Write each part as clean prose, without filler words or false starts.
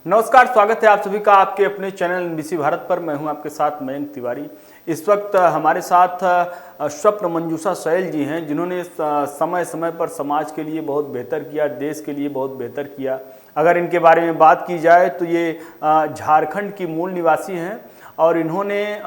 नमस्कार, स्वागत है आप सभी का आपके अपने चैनल एनबीसी भारत पर। मैं हूं आपके साथ मयंक तिवारी। इस वक्त हमारे साथ स्वप्न मंजूषा सैल जी हैं, जिन्होंने समय समय पर समाज के लिए बहुत बेहतर किया, देश के लिए बहुत बेहतर किया। अगर इनके बारे में बात की जाए तो ये झारखंड की मूल निवासी हैं और इन्होंने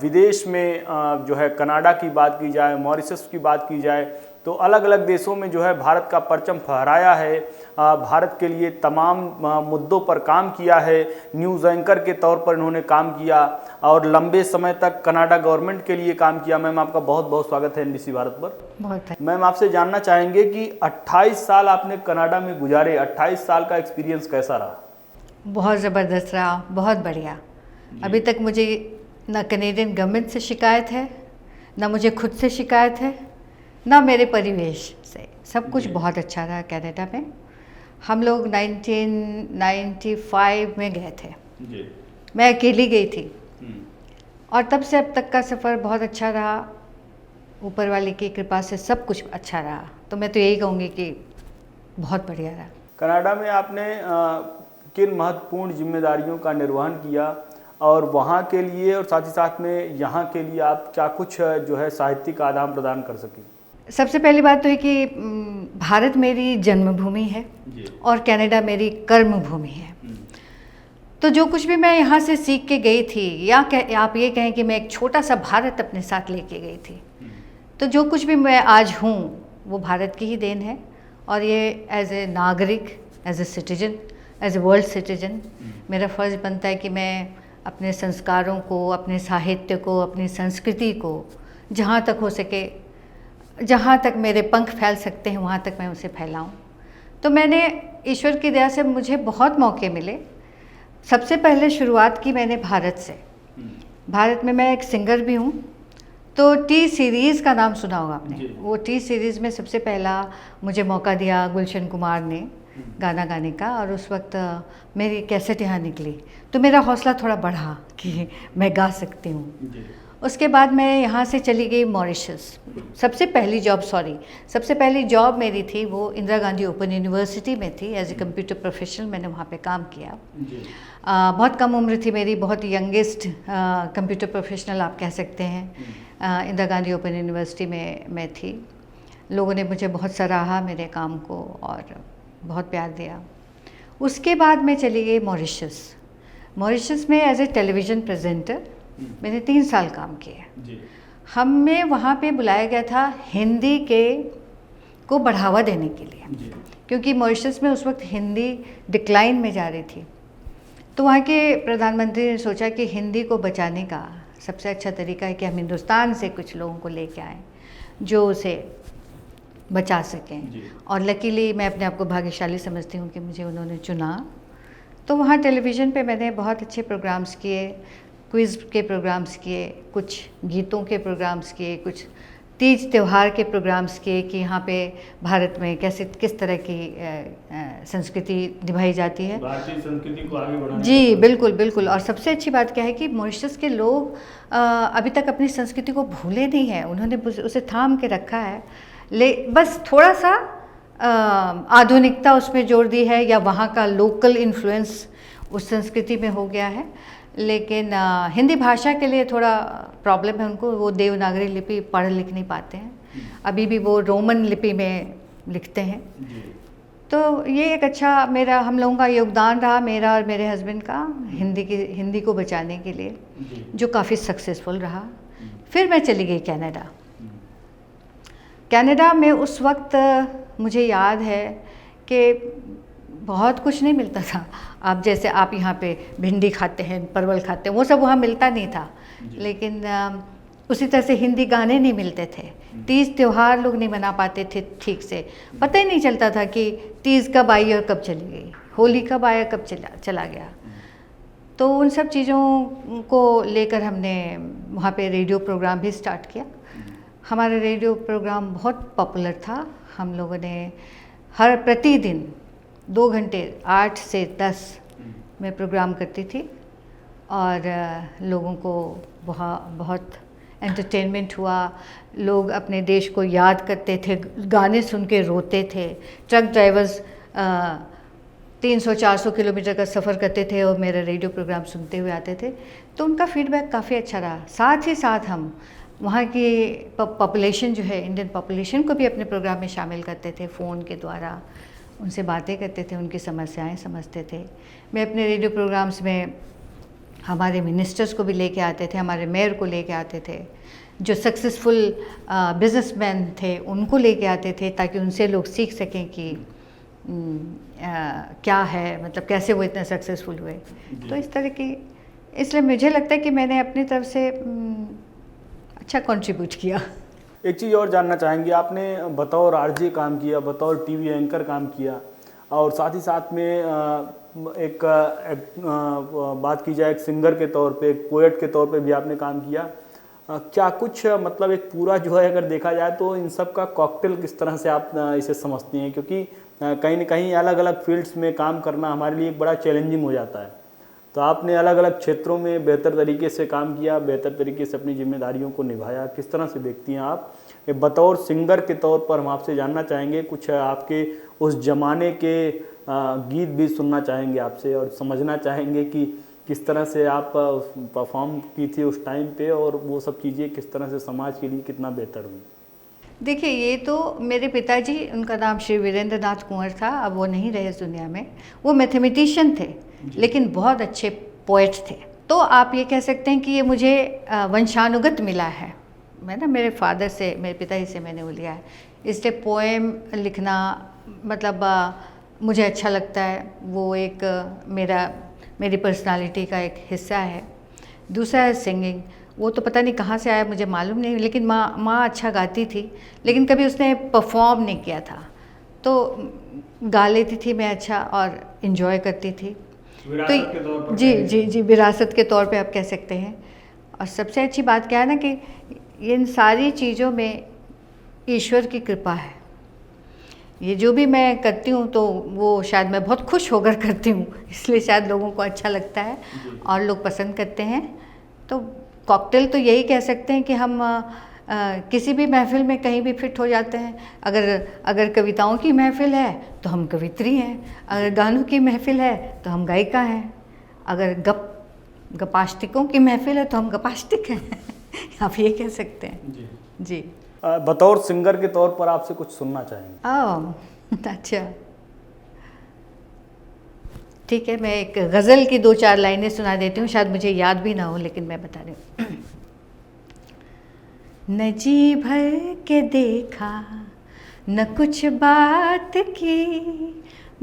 विदेश में जो है कनाडा की बात की जाए, मॉरिशस की बात की जाए तो अलग अलग देशों में जो है भारत का परचम फहराया है। भारत के लिए तमाम मुद्दों पर काम किया है। न्यूज़ एंकर के तौर पर इन्होंने काम किया और लंबे समय तक कनाडा गवर्नमेंट के लिए काम किया। मैम, आपका बहुत बहुत स्वागत है एनबीसी भारत पर। बहुत। मैम, आपसे जानना चाहेंगे कि 28 साल आपने कनाडा में गुजारे, 28 साल का एक्सपीरियंस कैसा रहा? बहुत ज़बरदस्त रहा, बहुत बढ़िया। अभी तक मुझे ना कनेडियन गवर्नमेंट से शिकायत है, ना मुझे खुद से शिकायत है, ना मेरे परिवेश से। सब कुछ बहुत अच्छा रहा कनाडा में। हम लोग 1995 में गए थे जी। मैं अकेली गई थी और तब से अब तक का सफ़र बहुत अच्छा रहा। ऊपर वाले की कृपा से सब कुछ अच्छा रहा। तो मैं तो यही कहूँगी कि बहुत बढ़िया रहा। कनाडा में आपने किन महत्वपूर्ण जिम्मेदारियों का निर्वहन किया और वहाँ के लिए और साथ ही साथ में यहाँ के लिए आप क्या कुछ जो है साहित्यिक आदान प्रदान कर सकें? सबसे पहली बात तो है कि भारत मेरी जन्मभूमि है और कनाडा मेरी कर्म भूमि है। तो जो कुछ भी मैं यहाँ से सीख के गई थी, या आप ये कहें कि मैं एक छोटा सा भारत अपने साथ लेके गई थी, तो जो कुछ भी मैं आज हूँ वो भारत की ही देन है। और ये एज ए नागरिक, as a citizen, as a world citizen मेरा फ़र्ज़ बनता है कि मैं अपने संस्कारों को, अपने साहित्य को, अपनी संस्कृति को जहाँ तक हो सके, जहाँ तक मेरे पंख फैल सकते हैं वहाँ तक मैं उसे फैलाऊं। तो मैंने ईश्वर की दया से मुझे बहुत मौके मिले। सबसे पहले शुरुआत की मैंने भारत से। भारत में मैं एक सिंगर भी हूँ। तो टी सीरीज़ का नाम सुना होगा आपने। वो टी सीरीज़ में सबसे पहला मुझे मौका दिया गुलशन कुमार ने गाना गाने का, और उस वक्त मेरी कैसेट यहाँ निकली तो मेरा हौसला थोड़ा बढ़ा कि मैं गा सकती हूँ। उसके बाद मैं यहाँ से चली गई मॉरिशस। सबसे पहली जॉब मेरी थी वो इंदिरा गांधी ओपन यूनिवर्सिटी में थी। एज ए कंप्यूटर प्रोफेशनल मैंने वहाँ पे काम किया। बहुत कम उम्र थी मेरी, बहुत यंगेस्ट कंप्यूटर प्रोफेशनल आप कह सकते हैं। इंदिरा गांधी ओपन यूनिवर्सिटी में मैं थी। लोगों ने मुझे बहुत सराहा मेरे काम को और बहुत प्यार दिया। उसके बाद मैं चली गई मॉरिशस में एज ए टेलीविज़न प्रेजेंटर मैंने 3 साल काम किया। हमें वहाँ पे बुलाया गया था हिंदी को बढ़ावा देने के लिए, क्योंकि मॉरिशस में उस वक्त हिंदी डिक्लाइन में जा रही थी। तो वहाँ के प्रधानमंत्री ने सोचा कि हिंदी को बचाने का सबसे अच्छा तरीका है कि हम हिंदुस्तान से कुछ लोगों को लेके आएँ जो उसे बचा सकें। और लकीली मैं अपने आप को भाग्यशाली समझती हूँ कि मुझे उन्होंने चुना। तो वहाँ टेलीविज़न पे मैंने बहुत अच्छे प्रोग्राम्स किए, क्विज़ के प्रोग्राम्स किए, कुछ गीतों के प्रोग्राम्स किए, कुछ तीज त्यौहार के प्रोग्राम्स किए कि यहाँ पे भारत में किस तरह की संस्कृति निभाई जाती है, भारतीय संस्कृति को आगे बढ़ाने। जी बिल्कुल। और सबसे अच्छी बात क्या है कि मॉरिशस के लोग अभी तक अपनी संस्कृति को भूले नहीं हैं। उन्होंने उसे थाम के रखा है, बस थोड़ा सा आधुनिकता उसमें जोड़ दी है, या वहाँ का लोकल इन्फ्लुएंस उस संस्कृति में हो गया है। लेकिन हिंदी भाषा के लिए थोड़ा प्रॉब्लम है उनको। वो देवनागरी लिपि पढ़ लिख नहीं पाते हैं, अभी भी वो रोमन लिपि में लिखते हैं। तो ये एक अच्छा हम लोगों का योगदान रहा, मेरा और मेरे हस्बैंड का, हिंदी को बचाने के लिए, जो काफ़ी सक्सेसफुल रहा। फिर मैं चली गई कनाडा में। उस वक्त मुझे याद है कि बहुत कुछ नहीं मिलता था। आप जैसे आप यहाँ पे भिंडी खाते हैं, परवल खाते हैं, वो सब वहाँ मिलता नहीं था। लेकिन उसी तरह से हिंदी गाने नहीं मिलते थे। तीज त्यौहार लोग नहीं मना पाते थे ठीक से। पता ही नहीं चलता था कि तीज कब आई और कब चली गई, होली कब आया कब चला गया। तो उन सब चीज़ों को लेकर हमने वहाँ पे रेडियो प्रोग्राम भी स्टार्ट किया। हमारा रेडियो प्रोग्राम बहुत पॉपुलर था। हम लोगों ने हर प्रतिदिन 2 घंटे 8 से 10 में प्रोग्राम करती थी और लोगों को बहुत एंटरटेनमेंट हुआ। लोग अपने देश को याद करते थे, गाने सुन के रोते थे। ट्रक ड्राइवर्स 300-400 किलोमीटर का सफ़र करते थे और मेरा रेडियो प्रोग्राम सुनते हुए आते थे, तो उनका फीडबैक काफ़ी अच्छा रहा। साथ ही साथ हम वहाँ की पॉपुलेशन जो है, इंडियन पॉपुलेशन को भी अपने प्रोग्राम में शामिल करते थे, फ़ोन के द्वारा उनसे बातें करते थे, उनकी समस्याएं समझते थे। मैं अपने रेडियो प्रोग्राम्स में हमारे मिनिस्टर्स को भी लेके आते थे, हमारे मेयर को लेके आते थे, जो सक्सेसफुल बिजनेसमैन थे उनको लेके आते थे, ताकि उनसे लोग सीख सकें कि क्या है, मतलब कैसे वो इतने सक्सेसफुल हुए। तो इस तरह की, इसलिए मुझे लगता है कि मैंने अपनी तरफ से अच्छा कंट्रीब्यूट किया। एक चीज़ और जानना चाहेंगे, आपने बतौर आरजे काम किया, बतौर टीवी एंकर काम किया, और साथ ही साथ में एक बात की जाए एक सिंगर के तौर पे, एक पोएट के तौर पे भी आपने काम किया। क्या कुछ मतलब एक पूरा जो है अगर देखा जाए तो इन सब का कॉकटेल किस तरह से आप इसे समझती हैं? क्योंकि कहीं न कहीं अलग अलग फील्ड्स में काम करना हमारे लिए एक बड़ा चैलेंजिंग हो जाता है। तो आपने अलग अलग क्षेत्रों में बेहतर तरीके से काम किया, बेहतर तरीके से अपनी जिम्मेदारियों को निभाया। किस तरह से देखती हैं आप? बतौर सिंगर के तौर पर हम आपसे जानना चाहेंगे, कुछ आपके उस ज़माने के गीत भी सुनना चाहेंगे आपसे, और समझना चाहेंगे कि किस तरह से आप परफॉर्म की थी उस टाइम पे, और वो सब चीज़ें किस तरह से समाज के लिए कितना बेहतर हुई। देखिए, ये तो मेरे पिताजी, उनका नाम श्री वीरेंद्र नाथ कुंवर था, अब वो नहीं रहे इस दुनिया में। वो मैथमेटिशियन थे, लेकिन बहुत अच्छे पोएट थे। तो आप ये कह सकते हैं कि ये मुझे वंशानुगत मिला है। मैं ना मेरे फादर से, मेरे पिताजी से मैंने वो लिया है। इसलिए पोएम लिखना मतलब मुझे अच्छा लगता है। वो एक मेरी पर्सनालिटी का एक हिस्सा है। दूसरा है सिंगिंग। वो तो पता नहीं कहाँ से आया, मुझे मालूम नहीं, लेकिन माँ अच्छा गाती थी, लेकिन कभी उसने परफॉर्म नहीं किया था। तो गा लेती थी मैं अच्छा, और इन्जॉय करती थी। विरासत के तौर पर जी, विरासत के तौर पे आप कह सकते हैं। और सबसे अच्छी बात क्या है ना, कि इन सारी चीज़ों में ईश्वर की कृपा है। ये जो भी मैं करती हूँ तो वो शायद मैं बहुत खुश होकर करती हूँ, इसलिए शायद लोगों को अच्छा लगता है और लोग पसंद करते हैं। तो कॉकटेल तो यही कह सकते हैं कि हम किसी भी महफ़िल में कहीं भी फिट हो जाते हैं। अगर कविताओं की महफ़िल है तो हम कवित्री हैं, अगर गानों की महफ़िल है तो हम गायिका हैं, अगर गपाष्टिकों की महफ़िल है तो हम गपाष्टिक हैं। आप ये कह सकते हैं। जी। बतौर सिंगर के तौर पर आपसे कुछ सुनना चाहेंगे। अच्छा, ठीक है, मैं एक गज़ल की 2-4 लाइनें सुना देती हूँ, शायद मुझे याद भी ना हो, लेकिन मैं बता रही हूँ। न जी भर के देखा, न कुछ बात की,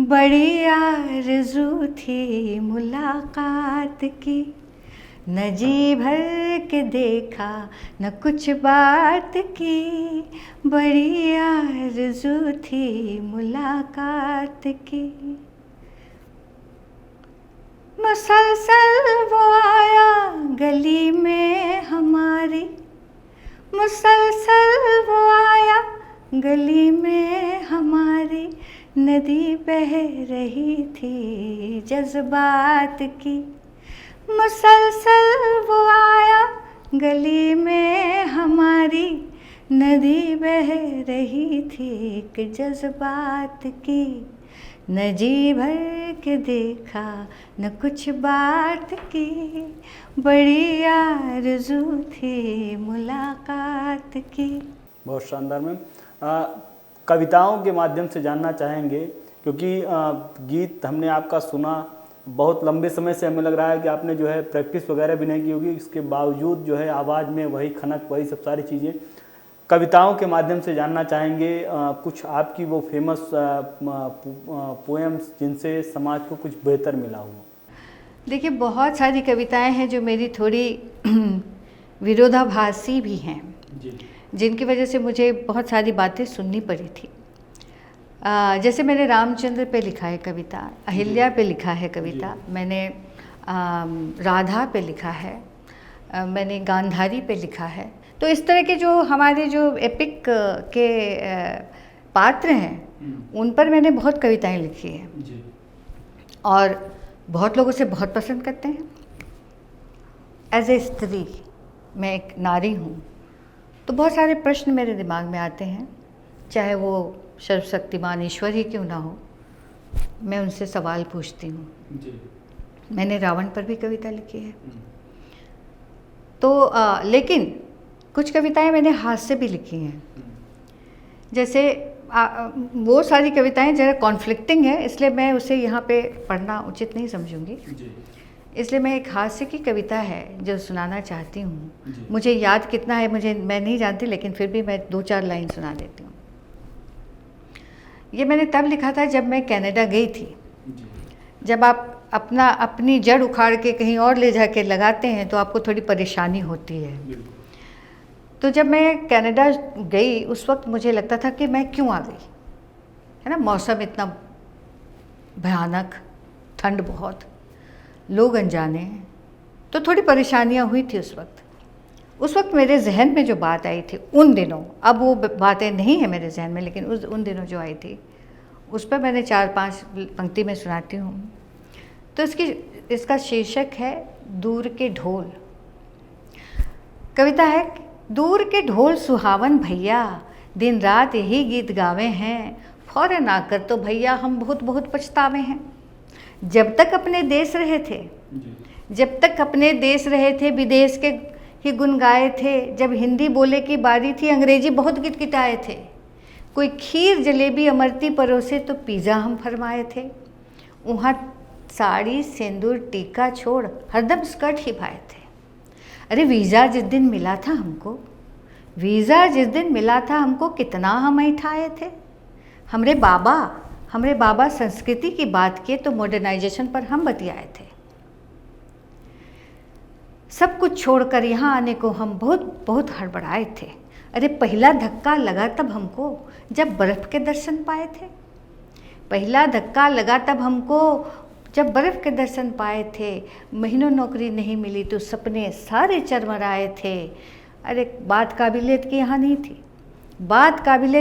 बड़ी आरज़ू थी मुलाकात की। न जी भर के देखा, न कुछ बात की, बड़ी आरज़ू थी मुलाकात की। मुसलसल वो आया गली में हमारी, मुसलसल वो आया गली में हमारी, नदी बह रही थी जज्बात की। मुसलसल वो आया गली में हमारी, नदी बह रही थी कि जज्बात की। न जी भर के देखा, न कुछ बात की, बड़ी आरज़ू थी मुलाकात की। बहुत शानदार मैम। कविताओं के माध्यम से जानना चाहेंगे, क्योंकि गीत हमने आपका सुना, बहुत लंबे समय से हमें लग रहा है कि आपने जो है प्रैक्टिस वगैरह भी नहीं की होगी, इसके बावजूद जो है आवाज़ में वही खनक, वही सब सारी चीज़ें। कविताओं के माध्यम से जानना चाहेंगे कुछ आपकी वो फेमस पोएम्स जिनसे समाज को कुछ बेहतर मिला हो। देखिए, बहुत सारी कविताएं हैं जो मेरी थोड़ी विरोधाभासी भी हैं, जिनकी वजह से मुझे बहुत सारी बातें सुननी पड़ी थी। जैसे मैंने रामचंद्र पे लिखा है कविता, अहिल्या पे लिखा है कविता, मैंने राधा पे लिखा है, मैंने गांधारी पे लिखा है। तो इस तरह के जो हमारे जो एपिक के पात्र हैं, उन पर मैंने बहुत कविताएं लिखी हैं और बहुत लोग उसे बहुत पसंद करते हैं। एज ए स्त्री, मैं एक नारी हूँ, तो बहुत सारे प्रश्न मेरे दिमाग में आते हैं, चाहे वो सर्वशक्तिमान ईश्वर ही क्यों ना हो, मैं उनसे सवाल पूछती हूँ। मैंने रावण पर भी कविता लिखी है। तो लेकिन कुछ कविताएं मैंने हास्य भी लिखी हैं। जैसे वो सारी कविताएं ज़रा कॉन्फ्लिक्टिंग है, इसलिए मैं उसे यहाँ पे पढ़ना उचित नहीं समझूंगी। इसलिए मैं एक हास्य की कविता है जो सुनाना चाहती हूँ। मुझे याद कितना है मैं नहीं जानती, लेकिन फिर भी मैं 2-4 लाइन सुना देती हूँ। ये मैंने तब लिखा था जब मैं कनाडा गई थी। जब आप अपनी जड़ उखाड़ के कहीं और ले जाके लगाते हैं तो आपको थोड़ी परेशानी होती है। तो जब मैं कनाडा गई उस वक्त मुझे लगता था कि मैं क्यों आ गई, है ना। मौसम इतना भयानक, ठंड बहुत, लोग अनजाने हैं, तो थोड़ी परेशानियां हुई थी उस वक्त मेरे जहन में जो बात आई थी उन दिनों, अब वो बातें नहीं है मेरे जहन में, लेकिन उन दिनों जो आई थी उस पर मैंने 4-5 पंक्ति में सुनाती हूँ। तो इसका शीर्षक है दूर के ढोल। कविता है, दूर के ढोल सुहावन भैया, दिन रात यही गीत गावे हैं, फौरन आकर तो भैया हम बहुत बहुत पछतावे हैं। जब तक अपने देश रहे थे विदेश के ही गुन गाए थे। जब हिंदी बोले की बारी थी अंग्रेजी बहुत गिटगिटाए थे। कोई खीर जलेबी अमरती परोसे तो पिज़्ज़ा हम फरमाए थे। वहाँ साड़ी सिंदूर टीका छोड़ हरदम स्कर्ट ही पाए थे। अरे वीज़ा जिस दिन मिला था हमको कितना हम ऐठाए थे। हमरे बाबा संस्कृति की बात किए तो मॉडर्नाइजेशन पर हम बतियाए थे। सब कुछ छोड़कर यहाँ आने को हम बहुत बहुत हड़बड़ाए थे। अरे पहला धक्का लगा तब हमको जब बर्फ़ के दर्शन पाए थे। महीनों नौकरी नहीं मिली तो सपने सारे चरमराए थे। अरे बात काबिलियत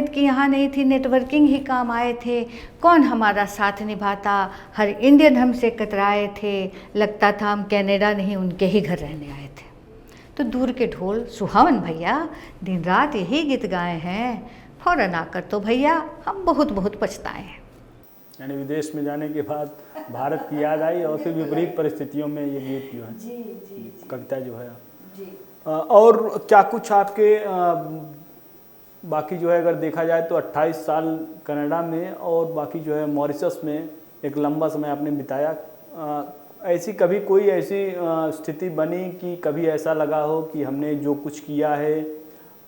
की यहाँ नहीं थी, नेटवर्किंग ही काम आए थे। कौन हमारा साथ निभाता, हर इंडियन हमसे कतराए थे। लगता था हम कनाडा नहीं उनके ही घर रहने आए थे। तो दूर के ढोल सुहावन भैया, दिन रात यही गीत गाए हैं, फौरन आकर तो भैया हम बहुत बहुत पछताए हैं। यानी विदेश में जाने के बाद भारत की याद आई और फिर विपरीत परिस्थितियों में ये गीत जो है कविता जो है। और क्या कुछ आपके बाकी जो है अगर देखा जाए तो 28 साल कनाडा में और बाकी जो है मॉरिशस में एक लंबा समय आपने बिताया। ऐसी कभी कोई ऐसी स्थिति बनी कि कभी ऐसा लगा हो कि हमने जो कुछ किया है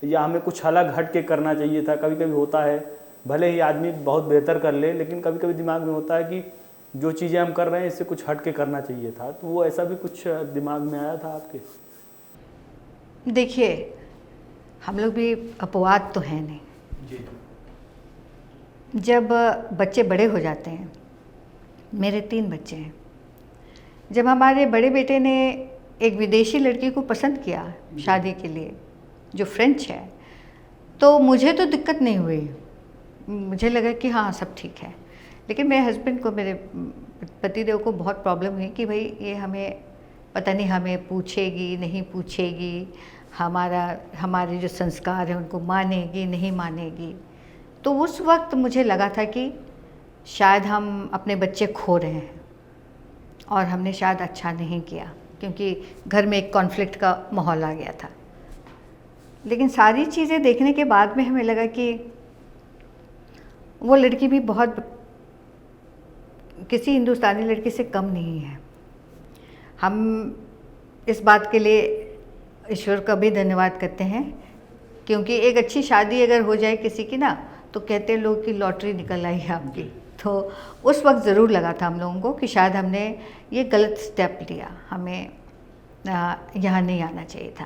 या हमें कुछ अलग हट के करना चाहिए था? कभी कभी होता है, भले ही आदमी बहुत बेहतर कर ले, लेकिन कभी कभी दिमाग में होता है कि जो चीज़ें हम कर रहे हैं इससे कुछ हट के करना चाहिए था। तो वो ऐसा भी कुछ दिमाग में आया था आपके? देखिए, हम लोग भी अपवाद तो हैं नहीं। जब बच्चे बड़े हो जाते हैं, मेरे 3 बच्चे हैं, जब हमारे बड़े बेटे ने एक विदेशी लड़की को पसंद किया शादी के लिए जो फ्रेंच है, तो मुझे तो दिक्कत नहीं हुई। मुझे लगा कि हाँ सब ठीक है। लेकिन मेरे हस्बैंड को, मेरे पतिदेव को बहुत प्रॉब्लम हुई कि भाई ये हमें पता नहीं हमें पूछेगी नहीं पूछेगी, हमारे जो संस्कार हैं उनको मानेगी नहीं मानेगी। तो उस वक्त मुझे लगा था कि शायद हम अपने बच्चे खो रहे हैं और हमने शायद अच्छा नहीं किया, क्योंकि घर में एक कॉन्फ्लिक्ट का माहौल आ गया था। लेकिन सारी चीज़ें देखने के बाद में हमें लगा कि वो लड़की भी बहुत किसी हिंदुस्तानी लड़की से कम नहीं है। हम इस बात के लिए ईश्वर का भी धन्यवाद करते हैं, क्योंकि एक अच्छी शादी अगर हो जाए किसी की ना, तो कहते हैं लोग कि लॉटरी निकल आई है आपकी। तो उस वक्त ज़रूर लगा था हम लोगों को कि शायद हमने ये गलत स्टेप लिया, हमें यहाँ नहीं आना चाहिए था,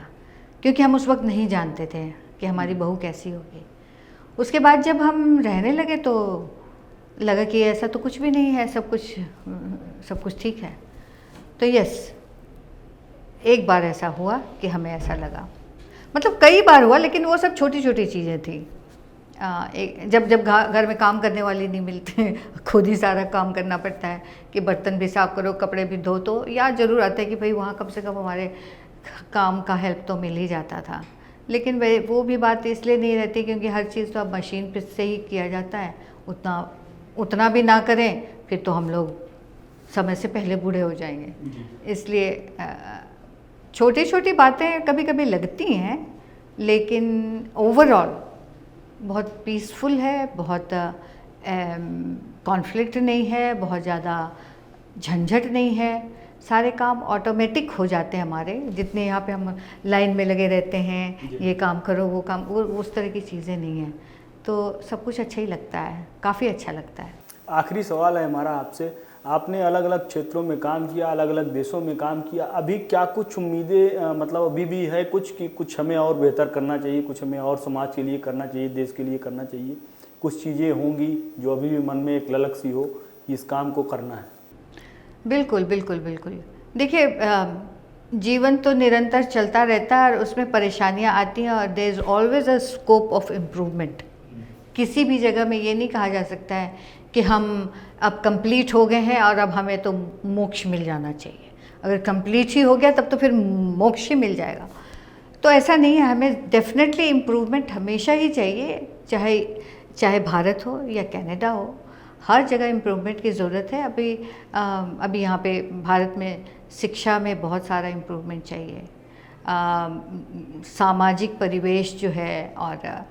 क्योंकि हम उस वक्त नहीं जानते थे कि हमारी बहू कैसी होगी। उसके बाद जब हम रहने लगे तो लगा कि ऐसा तो कुछ भी नहीं है, सब कुछ ठीक है। तो यस, एक बार ऐसा हुआ कि हमें ऐसा लगा, मतलब कई बार हुआ, लेकिन वो सब छोटी छोटी चीज़ें थी। जब घर में काम करने वाली नहीं मिलते, खुद ही सारा काम करना पड़ता है कि बर्तन भी साफ़ करो, कपड़े भी धो, तो याद ज़रूर आता है कि भाई वहाँ कम से कम हमारे काम का हेल्प तो मिल ही जाता था। लेकिन वो भी बात इसलिए नहीं रहती क्योंकि हर चीज़ तो अब मशीन पे से ही किया जाता है, उतना उतना भी ना करें फिर तो हम लोग समय से पहले बूढ़े हो जाएंगे। इसलिए छोटी छोटी बातें कभी कभी लगती हैं, लेकिन ओवरऑल बहुत पीसफुल है, बहुत कॉन्फ्लिक्ट नहीं है, बहुत ज़्यादा झंझट नहीं है। सारे काम ऑटोमेटिक हो जाते हैं हमारे, जितने यहाँ पे हम लाइन में लगे रहते हैं, ये काम करो वो काम, वो उस तरह की चीज़ें नहीं हैं। तो सब कुछ अच्छा ही लगता है, काफ़ी अच्छा लगता है। आखिरी सवाल है हमारा आपसे, आपने अलग अलग क्षेत्रों में काम किया, अलग अलग देशों में काम किया, अभी क्या कुछ उम्मीदें मतलब अभी भी है कुछ कि कुछ हमें और बेहतर करना चाहिए, कुछ हमें और समाज के लिए करना चाहिए, देश के लिए करना चाहिए? कुछ चीज़ें होंगी जो अभी भी मन में एक ललक सी हो कि इस काम को करना है? बिल्कुल बिल्कुल बिल्कुल। देखिए, जीवन तो निरंतर चलता रहता है और उसमें परेशानियां आती हैं, और there is always a scope of improvement. किसी भी जगह में ये नहीं कहा जा सकता है कि हम अब कंप्लीट हो गए हैं और अब हमें तो मोक्ष मिल जाना चाहिए। अगर कंप्लीट ही हो गया तब तो फिर मोक्ष ही मिल जाएगा, तो ऐसा नहीं है। हमें डेफिनेटली इम्प्रूवमेंट हमेशा ही चाहिए, चाहे भारत हो या कनाडा हो, हर जगह इम्प्रूवमेंट की ज़रूरत है। अभी यहाँ पे भारत में शिक्षा में बहुत सारा इम्प्रूवमेंट चाहिए। सामाजिक परिवेश जो है, और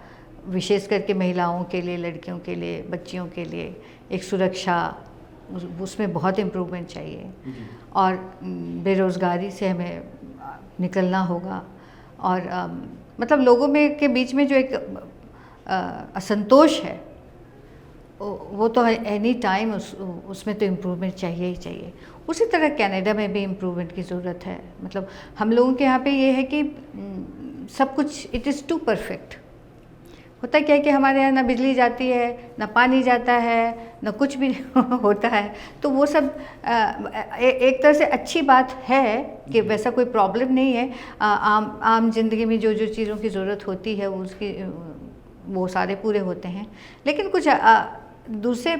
विशेष करके महिलाओं के लिए, लड़कियों के लिए, बच्चियों के लिए एक सुरक्षा, उसमें बहुत इम्प्रूवमेंट चाहिए। और बेरोज़गारी से हमें निकलना होगा, और मतलब लोगों में के बीच में जो एक असंतोष है, वो तो एनी टाइम उसमें तो इम्प्रूवमेंट चाहिए ही चाहिए। उसी तरह कनाडा में भी इम्प्रूवमेंट की ज़रूरत है। मतलब हम लोगों के यहाँ पे ये है कि सब कुछ इट इज़ टू परफेक्ट। होता क्या है कि हमारे यहाँ ना बिजली जाती है, ना पानी जाता है, ना कुछ भी होता है। तो वो सब एक तरह से अच्छी बात है कि वैसा कोई प्रॉब्लम नहीं है। आम जिंदगी में जो जो चीज़ों की ज़रूरत होती है उसकी वो सारे पूरे होते हैं। लेकिन कुछ दूसरे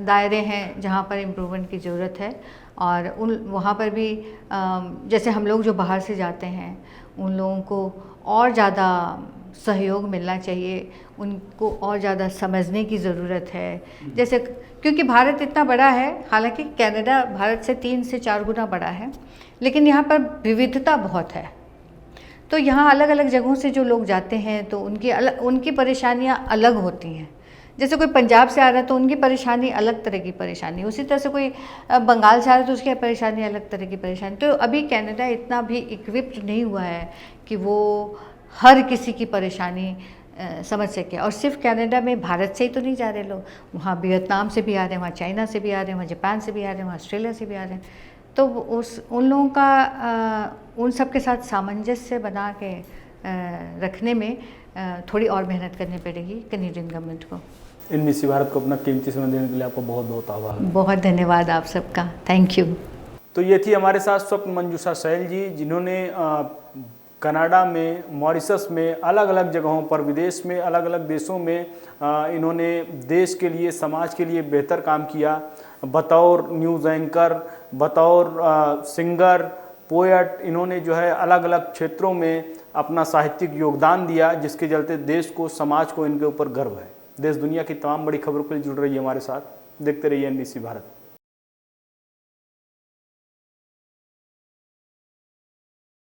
दायरे हैं जहाँ पर इम्प्रूवमेंट की ज़रूरत है, और वहाँ पर भी जैसे हम लोग जो बाहर से जाते हैं उन लोगों को और ज़्यादा सहयोग मिलना चाहिए, उनको और ज़्यादा समझने की ज़रूरत है। जैसे क्योंकि भारत इतना बड़ा है, हालांकि कनाडा भारत से 3 से 4 गुना बड़ा है, लेकिन यहाँ पर विविधता बहुत है। तो यहाँ अलग अलग जगहों से जो लोग जाते हैं तो उनकी परेशानियाँ अलग होती हैं। जैसे कोई पंजाब से आ रहा है तो उनकी परेशानी अलग तरह की परेशानी, उसी तरह से कोई बंगाल से आ रहा है तो उसकी परेशानी अलग तरह की परेशानी। तो अभी कनाडा इतना भी इक्विप्ड नहीं हुआ है कि वो हर किसी की परेशानी समझ सके। और सिर्फ कनाडा में भारत से ही तो नहीं जा रहे लोग, वहाँ वियतनाम से भी आ रहे हैं, वहाँ चाइना से भी आ रहे हैं, वहाँ जापान से भी आ रहे हैं, वहाँ ऑस्ट्रेलिया से भी आ रहे हैं। तो उन लोगों का उन सब के साथ सामंजस्य बना के रखने में थोड़ी और मेहनत करनी पड़ेगी कनेडियन गवर्नमेंट को। NBC भारत को अपना कीमती समय देने के लिए आपको बहुत बहुत आभार। बहुत धन्यवाद आप सबका, थैंक यू। तो ये थी हमारे साथ स्वप्न मंजूषा सैल जी, जिन्होंने कनाडा में, मॉरिशस में, अलग अलग जगहों पर, विदेश में, अलग अलग देशों में इन्होंने देश के लिए, समाज के लिए बेहतर काम किया। बतौर न्यूज़ एंकर, बतौर सिंगर, पोएट, इन्होंने जो है अलग अलग क्षेत्रों में अपना साहित्यिक योगदान दिया, जिसके चलते देश को, समाज को इनके ऊपर गर्व है। देश दुनिया की तमाम बड़ी खबरों के लिए जुड़ रही है हमारे साथ। देखते रहिए NBC भारत।